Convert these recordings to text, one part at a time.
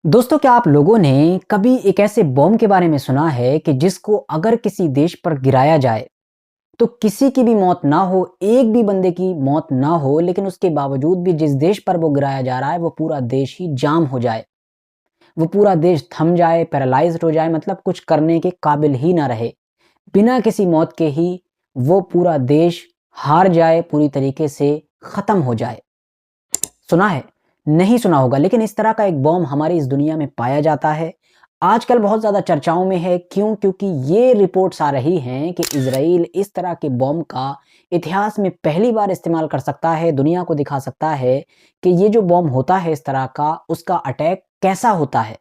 दोस्तों, क्या आप लोगों ने कभी एक ऐसे बॉम्ब के बारे में सुना है कि जिसको अगर किसी देश पर गिराया जाए तो किसी की भी मौत ना हो, एक भी बंदे की मौत ना हो, लेकिन उसके बावजूद भी जिस देश पर वो गिराया जा रहा है वो पूरा देश ही जाम हो जाए, वो पूरा देश थम जाए, पैरालाइज्ड हो जाए, मतलब कुछ करने के काबिल ही ना रहे। बिना किसी मौत के ही वो पूरा देश हार जाए, पूरी तरीके से खत्म हो जाए। सुना है? नहीं सुना होगा, लेकिन इस तरह का एक बॉम्ब हमारी इस दुनिया में पाया जाता है। आजकल बहुत ज़्यादा चर्चाओं में है। क्यों? क्योंकि ये रिपोर्ट्स आ रही हैं कि इज़राइल इस तरह के बॉम्ब का इतिहास में पहली बार इस्तेमाल कर सकता है, दुनिया को दिखा सकता है कि ये जो बॉम्ब होता है इस तरह का, उसका अटैक कैसा होता है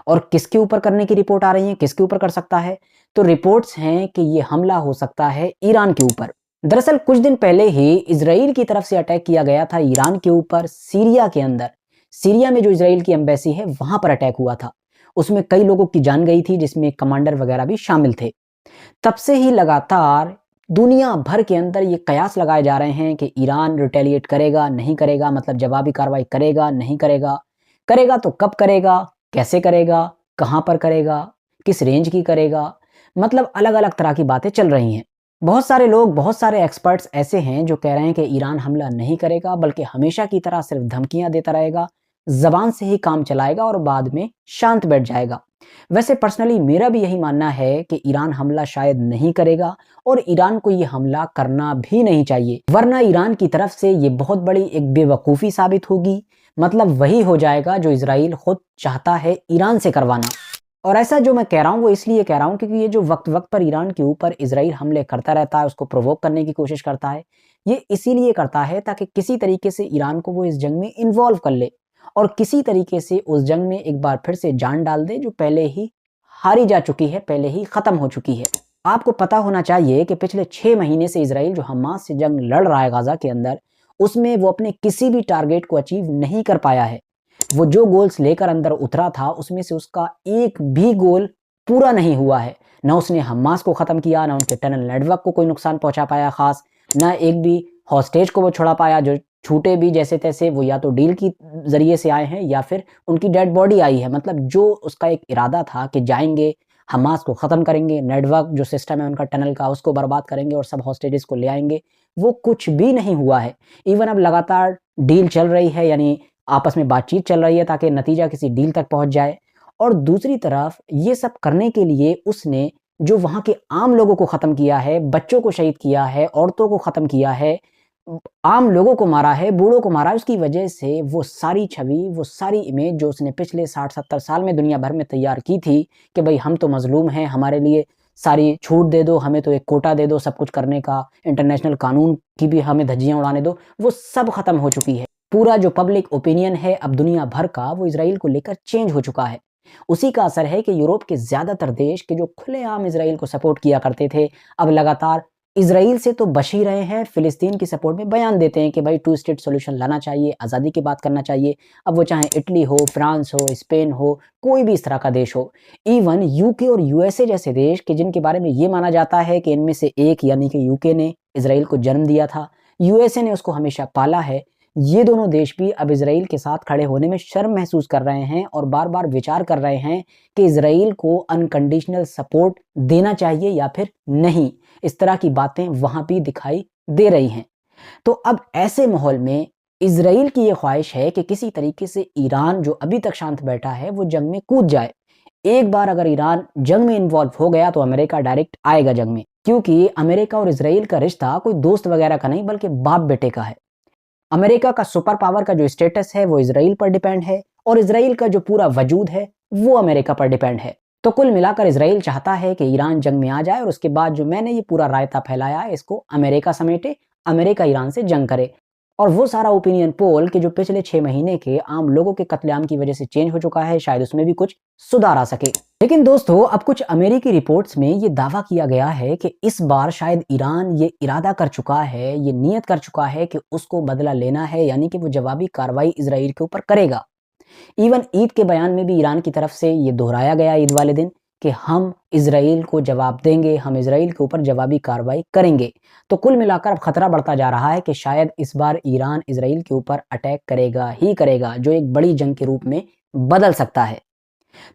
और किसके ऊपर करने की रिपोर्ट आ रही है, किसके ऊपर कर सकता है। तो रिपोर्ट्स हैं कि ये हमला हो सकता है ईरान के ऊपर। दरअसल कुछ दिन पहले ही इजराइल की तरफ से अटैक किया गया था ईरान के ऊपर, सीरिया के अंदर। सीरिया में जो इजराइल की एम्बेसी है वहां पर अटैक हुआ था। उसमें कई लोगों की जान गई थी, जिसमें कमांडर वगैरह भी शामिल थे। तब से ही लगातार दुनिया भर के अंदर ये कयास लगाए जा रहे हैं कि ईरान रिटेलिएट करेगा, नहीं करेगा, मतलब जवाबी कार्रवाई करेगा, नहीं करेगा, करेगा तो कब करेगा, कैसे करेगा, कहां पर करेगा, किस रेंज की करेगा, मतलब अलग अलग तरह की बातें चल रही हैं। बहुत सारे लोग, बहुत सारे एक्सपर्ट्स ऐसे हैं जो कह रहे हैं कि ईरान हमला नहीं करेगा, बल्कि हमेशा की तरह सिर्फ धमकियां देता रहेगा, जबान से ही काम चलाएगा और बाद में शांत बैठ जाएगा। वैसे पर्सनली मेरा भी यही मानना है कि ईरान हमला शायद नहीं करेगा और ईरान को ये हमला करना भी नहीं चाहिए, वरना ईरान की तरफ से ये बहुत बड़ी एक बेवकूफ़ी साबित होगी। मतलब वही हो जाएगा जो इजराइल खुद चाहता है ईरान से करवाना। और ऐसा जो मैं कह रहा हूँ वो इसलिए कह रहा हूँ क्योंकि ये जो वक्त वक्त पर ईरान के ऊपर इजराइल हमले करता रहता है, उसको प्रोवोक करने की कोशिश करता है, ये इसीलिए करता है ताकि किसी तरीके से ईरान को वो इस जंग में इन्वॉल्व कर ले और किसी तरीके से उस जंग में एक बार फिर से जान डाल दे जो पहले ही हारी जा चुकी है, पहले ही खत्म हो चुकी है। आपको पता होना चाहिए कि पिछले 6 महीने से इजराइल जो हमास से जंग लड़ रहा है गाजा के अंदर, उसमें वो अपने किसी भी टारगेट को अचीव नहीं कर पाया है। वो जो गोल्स लेकर अंदर उतरा था उसमें से उसका एक भी गोल पूरा नहीं हुआ है। ना उसने हमास को ख़त्म किया, ना उनके टनल नेटवर्क को कोई नुकसान पहुंचा पाया खास, ना एक भी हॉस्टेज को वो छुड़ा पाया। जो छूटे भी जैसे तैसे, वो या तो डील की ज़रिए से आए हैं या फिर उनकी डेड बॉडी आई है। मतलब जो उसका एक इरादा था कि जाएंगे, हमास को ख़त्म करेंगे, नेटवर्क जो सिस्टम है उनका टनल का उसको बर्बाद करेंगे और सब हॉस्टेजेस को ले आएंगे, वो कुछ भी नहीं हुआ है। इवन अब लगातार डील चल रही है, यानी आपस में बातचीत चल रही है ताकि नतीजा किसी डील तक पहुंच जाए। और दूसरी तरफ ये सब करने के लिए उसने जो वहां के आम लोगों को खत्म किया है, बच्चों को शहीद किया है, औरतों को खत्म किया है, आम लोगों को मारा है, बूढ़ों को मारा है, उसकी वजह से वो सारी छवि, वो सारी इमेज जो उसने पिछले 60-70 साल में दुनिया भर में तैयार की थी कि भाई हम तो मजलूम हैं, हमारे लिए सारी छूट दे दो, हमें तो एक कोटा दे दो सब कुछ करने का, इंटरनेशनल कानून की भी हमें धज्जियां उड़ाने दो, वो सब खत्म हो चुकी है। पूरा जो पब्लिक ओपिनियन है अब दुनिया भर का, वो इसराइल को लेकर चेंज हो चुका है। उसी का असर है कि यूरोप के ज़्यादातर देश के जो खुलेआम इसराइल को सपोर्ट किया करते थे, अब लगातार इसराइल से तो बच ही रहे हैं, फिलिस्तीन की सपोर्ट में बयान देते हैं कि भाई टू स्टेट सॉल्यूशन लाना चाहिए, आज़ादी की बात करना चाहिए। अब वो चाहे इटली हो, फ्रांस हो, स्पेन हो, कोई भी इस तरह का देश हो। इवन यूके और यूएसए जैसे देश कि जिनके बारे में ये माना जाता है कि इनमें से एक यानी कि यूके ने इसराइल को जन्म दिया था, यूएसए ने उसको हमेशा पाला है। ये दोनों देश भी अब इसराइल के साथ खड़े होने में शर्म महसूस कर रहे हैं और बार-बार विचार कर रहे हैं कि इसराइल को अनकंडीशनल सपोर्ट देना चाहिए या फिर नहीं। इस तरह की बातें वहाँ भी दिखाई दे रही हैं। तो अब ऐसे माहौल में इसराइल की ये ख्वाहिश है कि किसी तरीके से ईरान जो अभी तक शांत बैठा है, वो जंग में कूद जाए। एक बार अगर ईरान जंग में इन्वॉल्व हो गया तो अमेरिका डायरेक्ट आएगा जंग में, क्योंकि अमेरिका और इसराइल का रिश्ता कोई दोस्त वगैरह का नहीं बल्कि बाप बेटे का है। अमेरिका का सुपर पावर का जो स्टेटस है वो इसराइल पर डिपेंड है और इसराइल का जो पूरा वजूद है वो अमेरिका पर डिपेंड है। तो कुल मिलाकर इसराइल चाहता है कि ईरान जंग में आ जाए और उसके बाद जो मैंने ये पूरा रायता फैलाया है इसको अमेरिका समेटे, अमेरिका ईरान से जंग करे। और वो सारा ओपिनियन पोल कि जो पिछले 6 महीने के आम लोगों के कत्लेआम की वजह से चेंज हो चुका है, शायद उसमें भी कुछ सुधार आ सके। लेकिन दोस्तों, अब कुछ अमेरिकी रिपोर्ट्स में ये दावा किया गया है कि इस बार शायद ईरान ये इरादा कर चुका है, ये नियत कर चुका है कि उसको बदला लेना है, यानी कि वो जवाबी कार्रवाई इसराइल के ऊपर करेगा। इवन ईद के बयान में भी ईरान की तरफ से ये दोहराया गया ईद वाले दिन कि हम इसराइल को जवाब देंगे, हम इसराइल के ऊपर जवाबी कार्रवाई करेंगे। तो कुल मिलाकर अब खतरा बढ़ता जा रहा है कि शायद इस बार ईरान इसराइल के ऊपर अटैक करेगा ही करेगा, जो एक बड़ी जंग के रूप में बदल सकता है।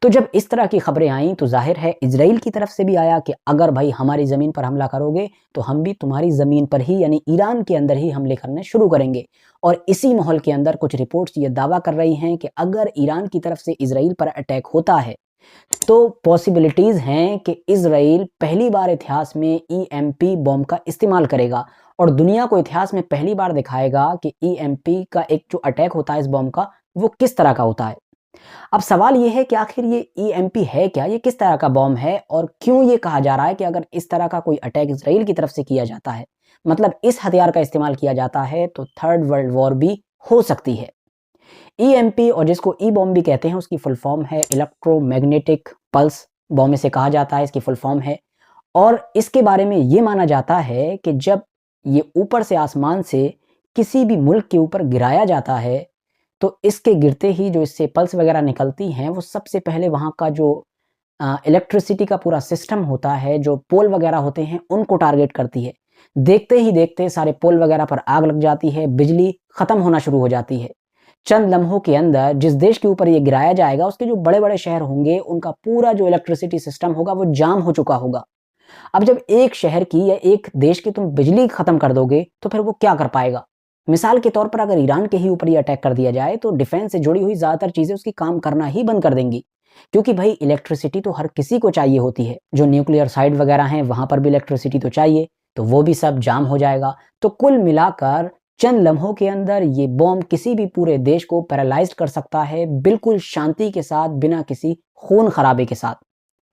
तो जब इस तरह की खबरें आईं तो ज़ाहिर है इज़राइल की तरफ से भी आया कि अगर भाई हमारी ज़मीन पर हमला करोगे तो हम भी तुम्हारी ज़मीन पर ही यानी ईरान के अंदर ही हमले करने शुरू करेंगे। और इसी माहौल के अंदर कुछ रिपोर्ट्स ये दावा कर रही हैं कि अगर ईरान की तरफ से इज़राइल पर अटैक होता है तो पॉसिबिलिटीज़ हैं कि इज़राइल पहली बार इतिहास में ईएमपी बॉम्ब का इस्तेमाल करेगा और दुनिया को इतिहास में पहली बार दिखाएगा कि ईएमपी का एक जो अटैक होता है इस बॉम्ब का वो किस तरह का होता है। अब सवाल ये है कि आखिर ये ईएमपी है क्या? ये किस तरह का बॉम्ब है? और क्यों ये कहा जा रहा है कि अगर इस तरह का कोई अटैक इज़राइल की तरफ से किया जाता है, मतलब इस हथियार का इस्तेमाल किया जाता है, तो थर्ड वर्ल्ड वॉर भी हो सकती है। ईएमपी और जिसको ई बॉम्ब भी कहते हैं उसकी फुल फॉर्म है इलेक्ट्रोमैग्नेटिक पल्स बॉम्ब इसे कहा जाता है, इसकी फुल फॉर्म है। और इसके बारे में ये माना जाता है कि जब ये ऊपर से आसमान से किसी भी मुल्क के ऊपर गिराया जाता है तो इसके गिरते ही जो इससे पल्स वगैरह निकलती हैं वो सबसे पहले वहाँ का जो इलेक्ट्रिसिटी का पूरा सिस्टम होता है, जो पोल वगैरह होते हैं उनको टारगेट करती है। देखते ही देखते सारे पोल वगैरह पर आग लग जाती है, बिजली खत्म होना शुरू हो जाती है। चंद लम्हों के अंदर जिस देश के ऊपर ये गिराया जाएगा उसके जो बड़े-बड़े शहर होंगे उनका पूरा जो इलेक्ट्रिसिटी सिस्टम होगा वो जाम हो चुका होगा। अब जब एक शहर की या एक देश की तुम बिजली खत्म कर दोगे तो फिर वो क्या कर पाएगा? मिसाल के तौर पर अगर ईरान के ही ऊपर ये अटैक कर दिया जाए तो डिफेंस से जुड़ी हुई ज़्यादातर चीज़ें उसकी काम करना ही बंद कर देंगी। क्योंकि भाई इलेक्ट्रिसिटी तो हर किसी को चाहिए होती है। जो न्यूक्लियर साइट वगैरह हैं वहाँ पर भी इलेक्ट्रिसिटी तो चाहिए, तो वो भी सब जाम हो जाएगा। तो कुल मिलाकर चंद लम्हों के अंदर ये बॉम्ब किसी भी पूरे देश को पैरालाइज़्ड कर सकता है, बिल्कुल शांति के साथ, बिना किसी खून खराबे के साथ।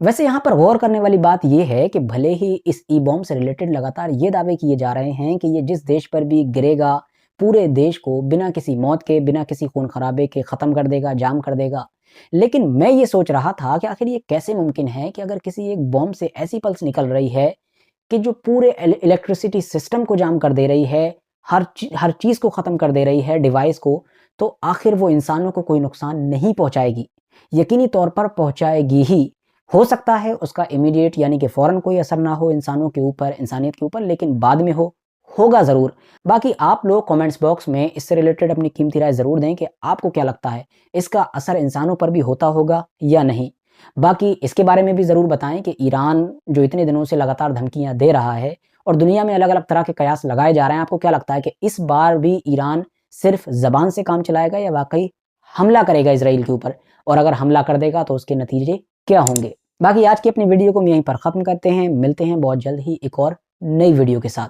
वैसे यहाँ पर गौर करने वाली बात ये है कि भले ही इस ई बॉम्ब से रिलेटेड लगातार ये दावे किए जा रहे हैं कि ये जिस देश पर भी गिरेगा पूरे देश को बिना किसी मौत के, बिना किसी खून खराबे के ख़त्म कर देगा, जाम कर देगा। लेकिन मैं ये सोच रहा था कि आखिर ये कैसे मुमकिन है कि अगर किसी एक बॉम्ब से ऐसी पल्स निकल रही है कि जो पूरे इलेक्ट्रिसिटी सिस्टम को जाम कर दे रही है, हर चीज़ को ख़त्म कर दे रही है, डिवाइस को, तो आखिर वो इंसानों को कोई नुकसान नहीं पहुँचाएगी। यकीनी तौर पर पहुँचाएगी ही। हो सकता है उसका इमीडिएट यानी कि फ़ौरन कोई असर ना हो इंसानों के ऊपर, इंसानियत के ऊपर, लेकिन बाद में होगा ज़रूर। बाकी आप लोग कमेंट्स बॉक्स में इससे रिलेटेड अपनी कीमती राय ज़रूर दें कि आपको क्या लगता है, इसका असर इंसानों पर भी होता होगा या नहीं? बाकी इसके बारे में भी ज़रूर बताएँ कि ईरान जो इतने दिनों से लगातार धमकियाँ दे रहा है और दुनिया में अलग-अलग तरह के कयास लगाए जा रहे हैं, आपको क्या लगता है कि इस बार भी ईरान सिर्फ़ ज़बान से काम चलाएगा या वाक़ई हमला करेगा इज़राइल के ऊपर? और अगर हमला कर देगा तो उसके नतीजे क्या होंगे? बाकी आज की अपनी वीडियो को हम यहीं पर ख़त्म करते हैं। मिलते हैं बहुत जल्द ही एक और नई वीडियो के साथ।